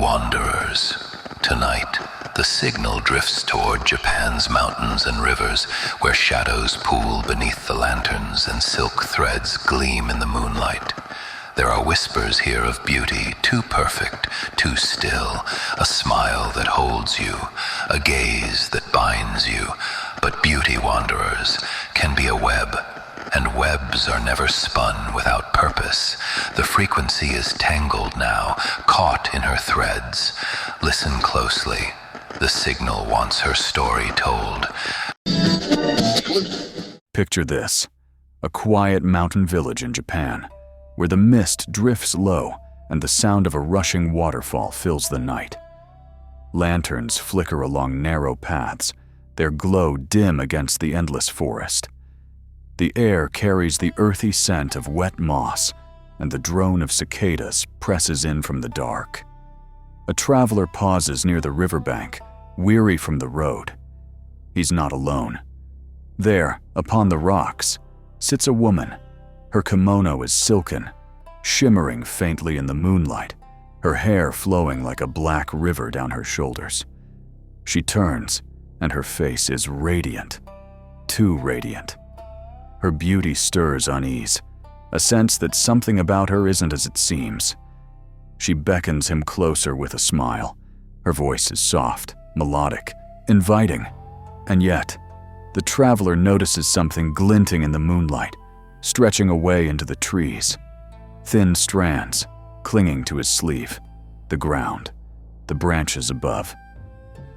Wanderers. Tonight, the signal drifts toward Japan's mountains and rivers, where shadows pool beneath the lanterns and silk threads gleam in the moonlight. There are whispers here of beauty, too perfect, too still, a smile that holds you, a gaze that binds you. But beauty, wanderers, can be a web, and webs are never spun without purpose. The frequency is tangled now, caught in her threads. Listen closely. The signal wants her story told. Picture this: a quiet mountain village in Japan, where the mist drifts low and the sound of a rushing waterfall fills the night. Lanterns flicker along narrow paths, their glow dim against the endless forest. The air carries the earthy scent of wet moss, and the drone of cicadas presses in from the dark. A traveler pauses near the riverbank, weary from the road. He's not alone. There, upon the rocks, sits a woman. Her kimono is silken, shimmering faintly in the moonlight, her hair flowing like a black river down her shoulders. She turns, and her face is radiant, too radiant. Her beauty stirs unease, a sense that something about her isn't as it seems. She beckons him closer with a smile. Her voice is soft, melodic, inviting, and yet, the traveler notices something glinting in the moonlight, stretching away into the trees. Thin strands, clinging to his sleeve, the ground, the branches above.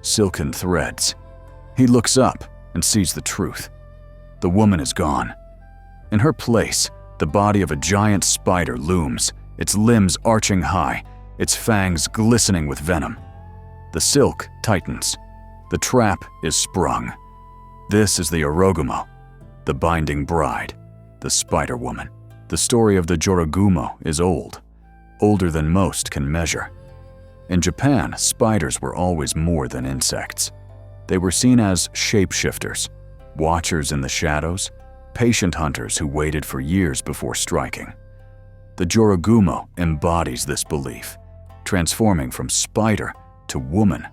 Silken threads. He looks up and sees the truth. The woman is gone. In her place, the body of a giant spider looms, its limbs arching high, its fangs glistening with venom. The silk tightens. The trap is sprung. This is the Jorōgumo, the binding bride, the spider woman. The story of the Jorōgumo is old, older than most can measure. In Japan, spiders were always more than insects. They were seen as shapeshifters, watchers in the shadows, patient hunters who waited for years before striking. The Jorōgumo embodies this belief, transforming from spider to woman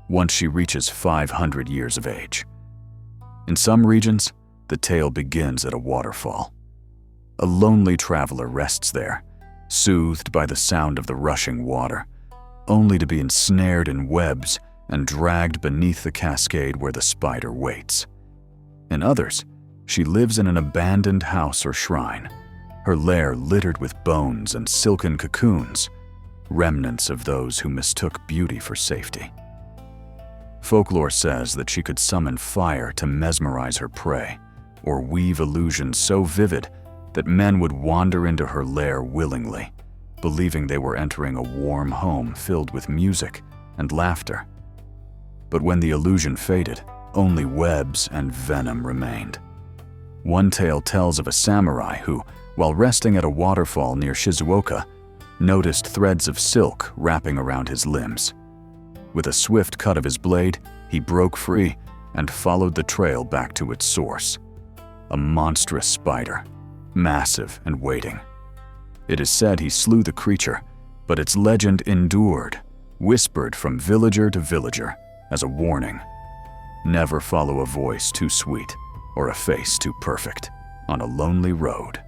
once she reaches 500 years of age. In some regions, the tale begins at a waterfall. A lonely traveler rests there, soothed by the sound of the rushing water, only to be ensnared in webs and dragged beneath the cascade where the spider waits. In others, she lives in an abandoned house or shrine, her lair littered with bones and silken cocoons, remnants of those who mistook beauty for safety. Folklore says that she could summon fire to mesmerize her prey, or weave illusions so vivid that men would wander into her lair willingly, believing they were entering a warm home filled with music and laughter. But when the illusion faded, only webs and venom remained. One tale tells of a samurai who, while resting at a waterfall near Shizuoka, noticed threads of silk wrapping around his limbs. With a swift cut of his blade, he broke free and followed the trail back to its source. A monstrous spider, massive and waiting. It is said he slew the creature, but its legend endured, whispered from villager to villager as a warning. Never follow a voice too sweet or a face too perfect on a lonely road.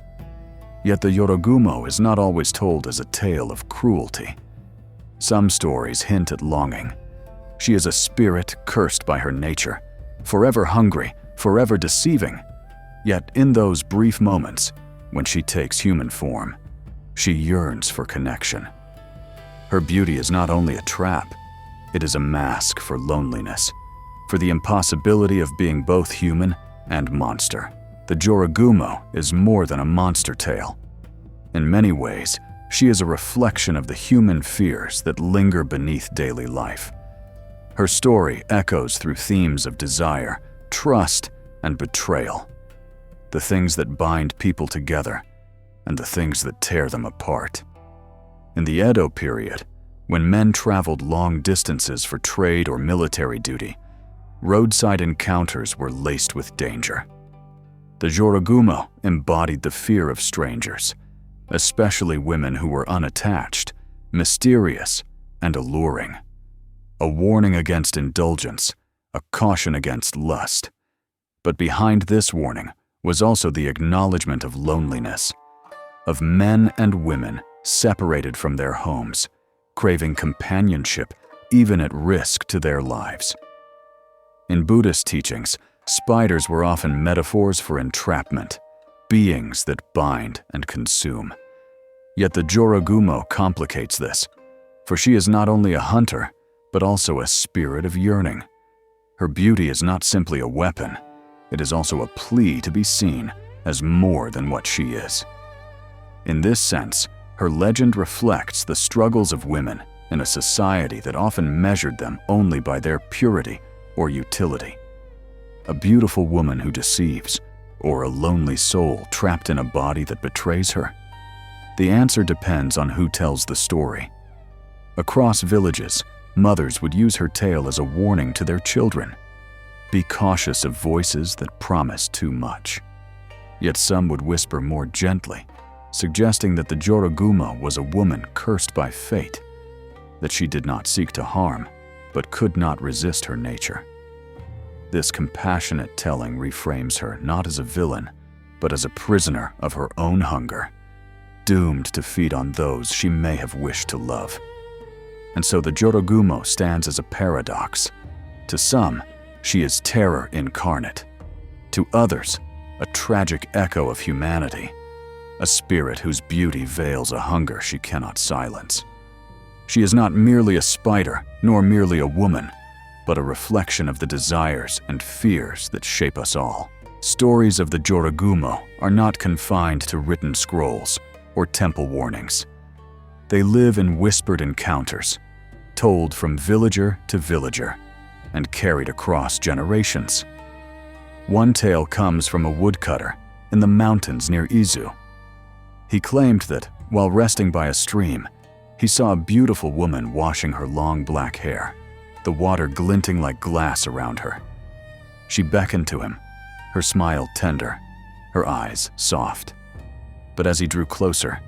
Yet the Jorōgumo is not always told as a tale of cruelty. Some stories hint at longing. She is a spirit cursed by her nature, forever hungry, forever deceiving. Yet in those brief moments, when she takes human form, she yearns for connection. Her beauty is not only a trap, it is a mask for loneliness, for the impossibility of being both human and monster. The Jorōgumo is more than a monster tale. In many ways, she is a reflection of the human fears that linger beneath daily life. Her story echoes through themes of desire, trust, and betrayal. The things that bind people together, and the things that tear them apart. In the Edo period, when men traveled long distances for trade or military duty, roadside encounters were laced with danger. The Jorōgumo embodied the fear of strangers, especially women who were unattached, mysterious, and alluring. A warning against indulgence, a caution against lust. But behind this warning was also the acknowledgement of loneliness, of men and women separated from their homes, craving companionship even at risk to their lives. In Buddhist teachings, spiders were often metaphors for entrapment, beings that bind and consume. Yet the Jorogumo complicates this, for she is not only a hunter, but also a spirit of yearning. Her beauty is not simply a weapon, it is also a plea to be seen as more than what she is. In this sense, her legend reflects the struggles of women in a society that often measured them only by their purity or utility. A beautiful woman who deceives, or a lonely soul trapped in a body that betrays her? The answer depends on who tells the story. Across villages, mothers would use her tale as a warning to their children. Be cautious of voices that promise too much. Yet some would whisper more gently, suggesting that the Jorogumo was a woman cursed by fate, that she did not seek to harm, but could not resist her nature. This compassionate telling reframes her not as a villain, but as a prisoner of her own hunger, doomed to feed on those she may have wished to love. And so the Jorogumo stands as a paradox. To some, she is terror incarnate. To others, a tragic echo of humanity, a spirit whose beauty veils a hunger she cannot silence. She is not merely a spider, nor merely a woman, but a reflection of the desires and fears that shape us all. Stories of the Jorogumo are not confined to written scrolls or temple warnings. They live in whispered encounters, told from villager to villager, and carried across generations. One tale comes from a woodcutter in the mountains near Izu. He claimed that, while resting by a stream, he saw a beautiful woman washing her long black hair, the water glinting like glass around her. She beckoned to him, her smile tender, her eyes soft. But as he drew closer,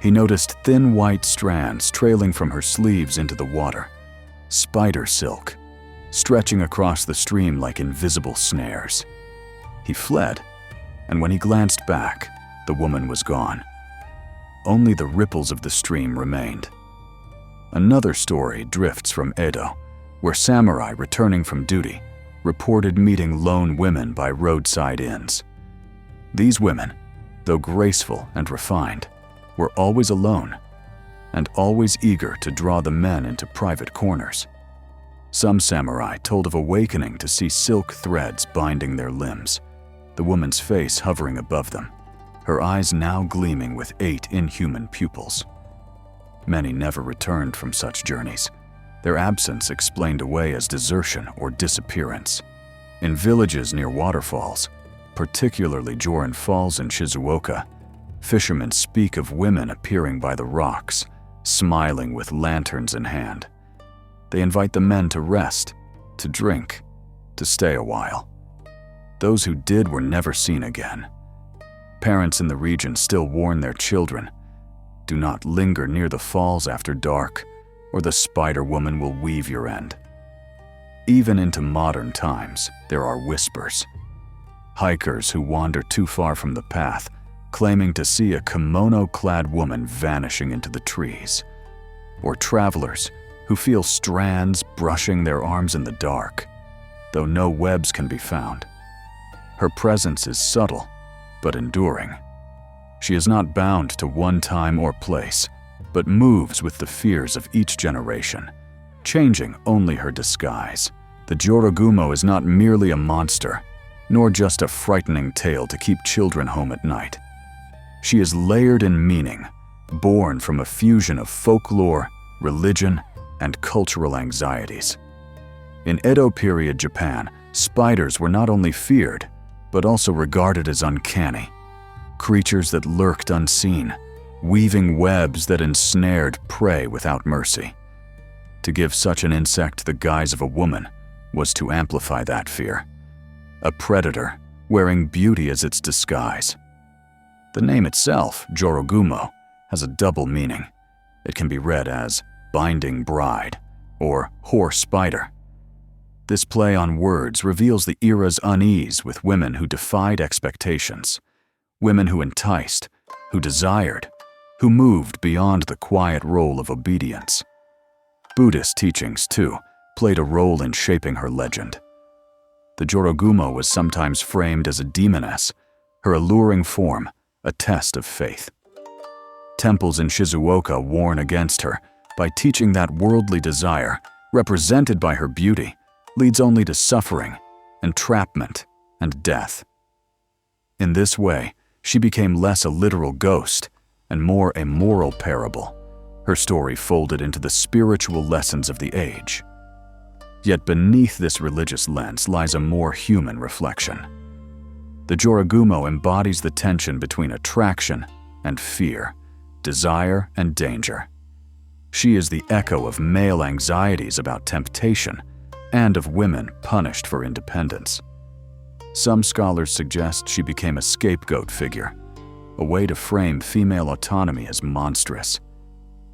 he noticed thin white strands trailing from her sleeves into the water, spider silk, stretching across the stream like invisible snares. He fled, and when he glanced back, the woman was gone. Only the ripples of the stream remained. Another story drifts from Edo, where samurai returning from duty reported meeting lone women by roadside inns. These women, though graceful and refined, were always alone, and always eager to draw the men into private corners. Some samurai told of awakening to see silk threads binding their limbs, the woman's face hovering above them, her eyes now gleaming with 8 inhuman pupils. Many never returned from such journeys, their absence explained away as desertion or disappearance. In villages near waterfalls, particularly Joran Falls and Shizuoka, fishermen speak of women appearing by the rocks, smiling with lanterns in hand. They invite the men to rest, to drink, to stay a while. Those who did were never seen again. Parents in the region still warn their children, do not linger near the falls after dark, or the spider woman will weave your end. Even into modern times, there are whispers. Hikers who wander too far from the path, claiming to see a kimono-clad woman vanishing into the trees. Or travelers who feel strands brushing their arms in the dark, though no webs can be found. Her presence is subtle, but enduring. She is not bound to one time or place, but moves with the fears of each generation, changing only her disguise. The Jorogumo is not merely a monster, nor just a frightening tale to keep children home at night. She is layered in meaning, born from a fusion of folklore, religion, and cultural anxieties. In Edo period Japan, spiders were not only feared, but also regarded as uncanny, creatures that lurked unseen, weaving webs that ensnared prey without mercy. To give such an insect the guise of a woman was to amplify that fear. A predator wearing beauty as its disguise. The name itself, Jorōgumo, has a double meaning. It can be read as binding bride, or whore spider. This play on words reveals the era's unease with women who defied expectations, women who enticed, who desired, who moved beyond the quiet role of obedience. Buddhist teachings, too, played a role in shaping her legend. The Jorogumo was sometimes framed as a demoness, her alluring form a test of faith. Temples in Shizuoka warn against her by teaching that worldly desire, represented by her beauty, leads only to suffering, entrapment, and death. In this way, she became less a literal ghost and more a moral parable, her story folded into the spiritual lessons of the age. Yet beneath this religious lens lies a more human reflection. The Jorogumo embodies the tension between attraction and fear, desire and danger. She is the echo of male anxieties about temptation and of women punished for independence. Some scholars suggest she became a scapegoat figure, a way to frame female autonomy as monstrous.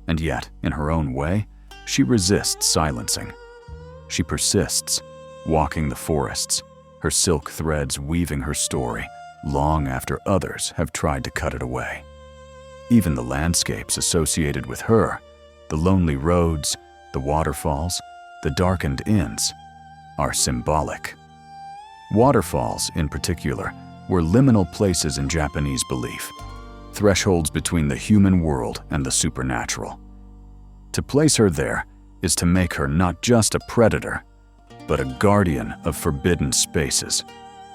And yet, in her own way, she resists silencing. She persists, walking the forests, her silk threads weaving her story long after others have tried to cut it away. Even the landscapes associated with her, the lonely roads, the waterfalls, the darkened inns, are symbolic. Waterfalls, in particular, were liminal places in Japanese belief, thresholds between the human world and the supernatural. To place her there is to make her not just a predator, but a guardian of forbidden spaces,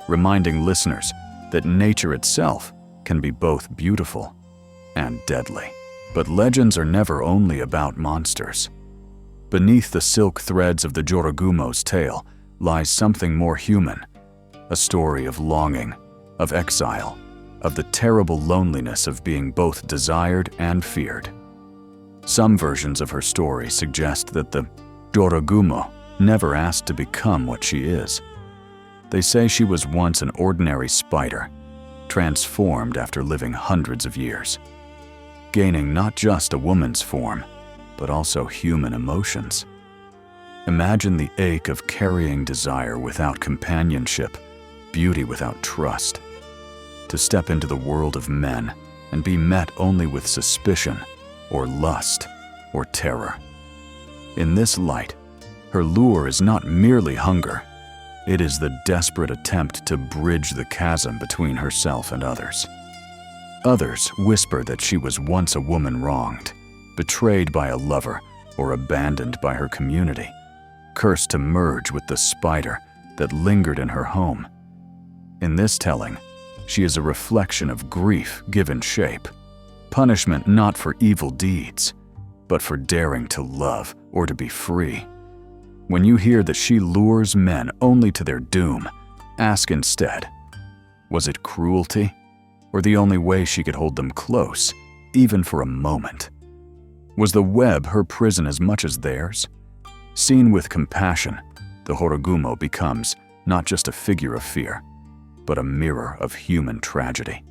reminding listeners that nature itself can be both beautiful and deadly. But legends are never only about monsters. Beneath the silk threads of the Jorogumo's tale lies something more human, a story of longing, of exile, of the terrible loneliness of being both desired and feared. Some versions of her story suggest that the Jorōgumo never asked to become what she is. They say she was once an ordinary spider, transformed after living hundreds of years, gaining not just a woman's form, but also human emotions. Imagine the ache of carrying desire without companionship, beauty without trust. To step into the world of men and be met only with suspicion, or lust, or terror. In this light, her lure is not merely hunger. It is the desperate attempt to bridge the chasm between herself and others. Others whisper that she was once a woman wronged, betrayed by a lover, or abandoned by her community, cursed to merge with the spider that lingered in her home. In this telling, she is a reflection of grief given shape, punishment not for evil deeds, but for daring to love or to be free. When you hear that she lures men only to their doom, ask instead, was it cruelty, or the only way she could hold them close, even for a moment? Was the web her prison as much as theirs? Seen with compassion, the Jorogumo becomes not just a figure of fear, but a mirror of human tragedy.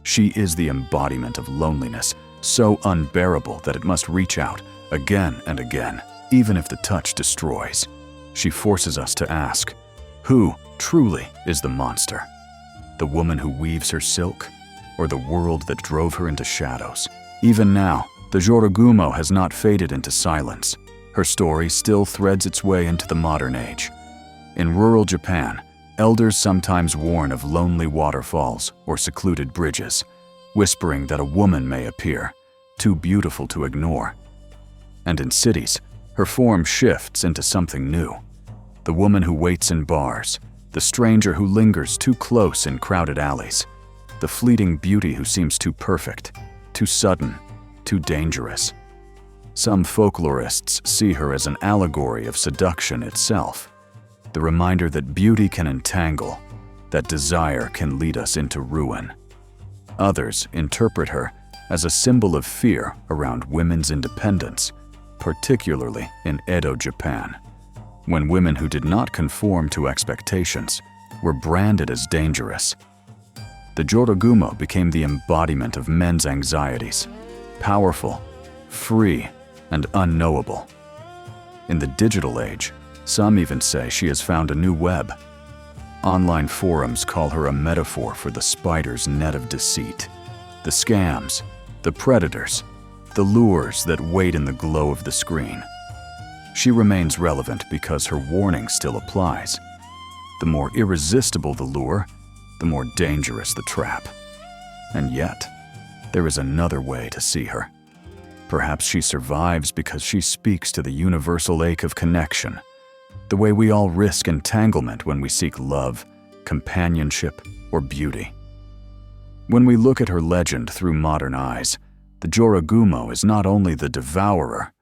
She is the embodiment of loneliness, so unbearable that it must reach out again and again, even if the touch destroys. She forces us to ask, who truly is the monster? The woman who weaves her silk, or the world that drove her into shadows? Even now, the Jorogumo has not faded into silence. Her story still threads its way into the modern age. In rural Japan, elders sometimes warn of lonely waterfalls or secluded bridges, whispering that a woman may appear, too beautiful to ignore. And in cities, her form shifts into something new. The woman who waits in bars, the stranger who lingers too close in crowded alleys, the fleeting beauty who seems too perfect, too sudden, too dangerous. Some folklorists see her as an allegory of seduction itself, the reminder that beauty can entangle, that desire can lead us into ruin. Others interpret her as a symbol of fear around women's independence, particularly in Edo, Japan, when women who did not conform to expectations were branded as dangerous. The Jorogumo became the embodiment of men's anxieties, powerful, free, and unknowable. In the digital age, some even say she has found a new web. Online forums call her a metaphor for the spider's net of deceit, the scams, the predators, the lures that wait in the glow of the screen. She remains relevant because her warning still applies. The more irresistible the lure, the more dangerous the trap. And yet, there is another way to see her. Perhaps she survives because she speaks to the universal ache of connection, the way we all risk entanglement when we seek love, companionship, or beauty. When we look at her legend through modern eyes, the Jorogumo is not only the devourer,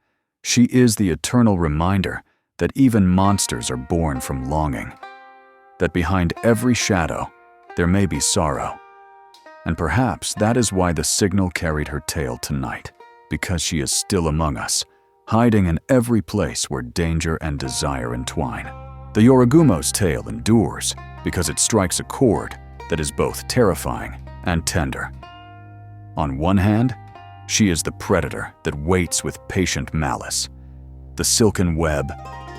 she is the eternal reminder that even monsters are born from longing, that behind every shadow, there may be sorrow. And perhaps that is why the signal carried her tale tonight, because she is still among us, hiding in every place where danger and desire entwine. The Jorogumo's tale endures because it strikes a chord that is both terrifying and tender. On one hand, she is the predator that waits with patient malice, the silken web,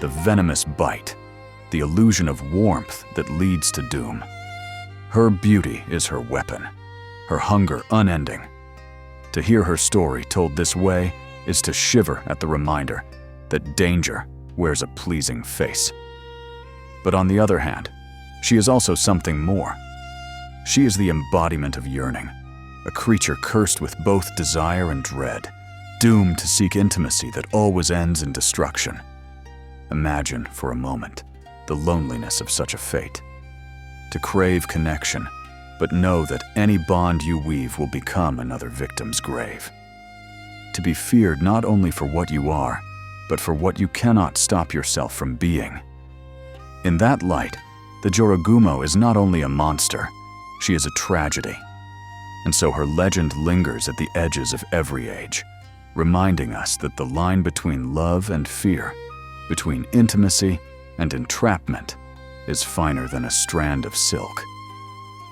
the venomous bite, the illusion of warmth that leads to doom. Her beauty is her weapon, her hunger unending. To hear her story told this way is to shiver at the reminder that danger wears a pleasing face. But on the other hand, she is also something more. She is the embodiment of yearning, a creature cursed with both desire and dread, doomed to seek intimacy that always ends in destruction. Imagine, for a moment, the loneliness of such a fate. To crave connection, but know that any bond you weave will become another victim's grave. To be feared not only for what you are, but for what you cannot stop yourself from being. In that light, the Jorogumo is not only a monster, she is a tragedy. And so her legend lingers at the edges of every age, reminding us that the line between love and fear, between intimacy and entrapment, is finer than a strand of silk.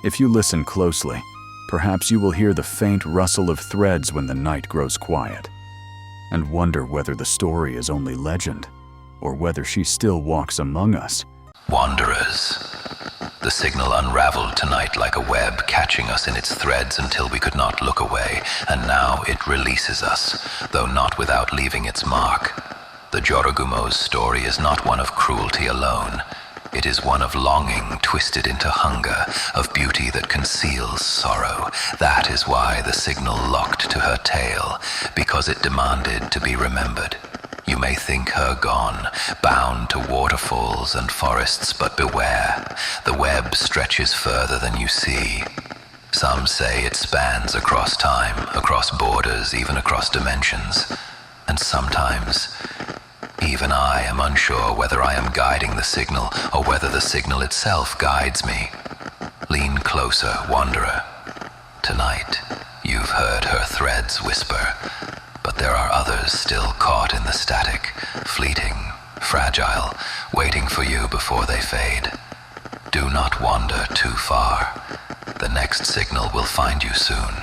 If you listen closely, perhaps you will hear the faint rustle of threads when the night grows quiet, and wonder whether the story is only legend, or whether she still walks among us. Wanderers. The signal unraveled tonight like a web, catching us in its threads until we could not look away, and now it releases us, though not without leaving its mark. The Jorogumo's story is not one of cruelty alone. It is one of longing twisted into hunger, of beauty that conceals sorrow. That is why the signal locked to her tale, because it demanded to be remembered. You may think her gone, bound to waterfalls and forests, but beware, the web stretches further than you see. Some say it spans across time, across borders, even across dimensions. And sometimes, even I am unsure whether I am guiding the signal or whether the signal itself guides me. Lean closer, wanderer. Tonight, you've heard her threads whisper, but there are others still caught in the static, fleeting, fragile, waiting for you before they fade. Do not wander too far. The next signal will find you soon.